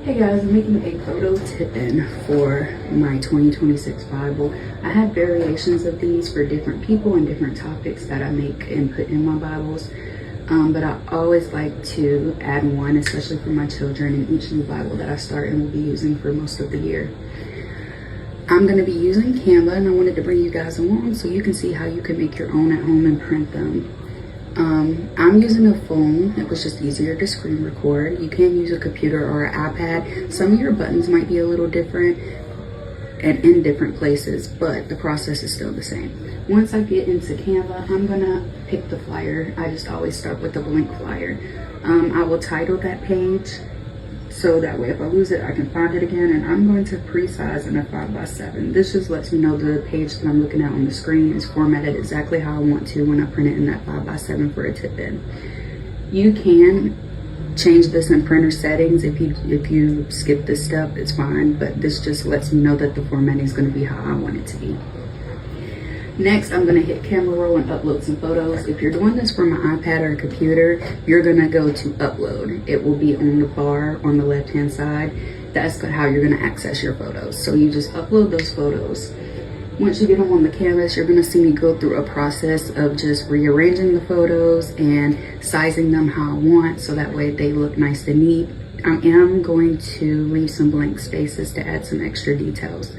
Hey guys, I'm making a photo tip-in for my 2026 Bible. I have variations of these for different people and different topics that I make and put in my Bibles. But I always like to add one, especially for my children, in each new Bible that I start and will be using for most of the year. I'm going to be using Canva, and I wanted to bring you guys along so you can see how you can make your own at home and print them. I'm using a phone. It was just easier to screen record. You can use a computer or an iPad. Some of your buttons might be a little different and in different places, but the process is still the same. Once I get into Canva, I'm gonna pick the flyer. I just always start with a blank flyer. I will title that page so that way if I lose it, I can find it again. And I'm going to pre-size in a 5x7. This just lets me know the page that I'm looking at on the screen is formatted exactly how I want to when I print it in that 5x7 for a tip-in. You can change this in printer settings. If you skip this step, it's fine, but this just lets me know that the formatting is going to be how I want it to be. Next, I'm going to hit camera roll and upload some photos. If you're doing this from an iPad or a computer, you're going to go to upload. It will be on the bar on the left hand side. That's how you're going to access your photos. So you just upload those photos. Once you get them on the canvas, you're going to see me go through a process of just rearranging the photos and sizing them how I want so that way they look nice and neat. I am going to leave some blank spaces to add some extra details.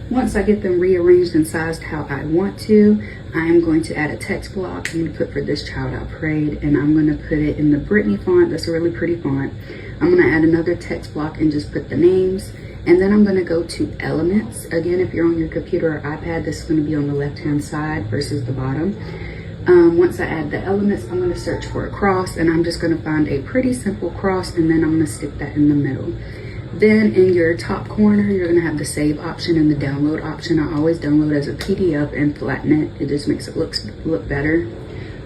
Once I get them rearranged and sized how I want to, I am going to add a text block. I'm going to put "For This Child I Prayed," and I'm going to put it in the Brittany font. That's a really pretty font. I'm going to add another text block and just put the names. And then I'm going to go to Elements. Again, if you're on your computer or iPad, this is going to be on the left-hand side versus the bottom. Once I add the elements, I'm going to search for a cross, and I'm just going to find a pretty simple cross, and then I'm going to stick that in the middle. Then in your top corner, you're going to have the save option and the download option. I always download as a PDF and flatten it. It just makes it look better.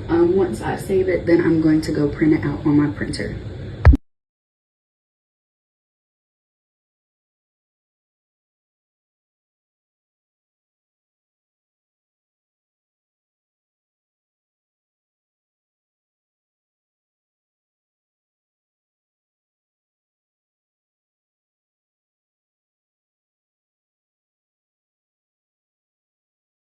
Once I save it, then I'm going to go print it out on my printer.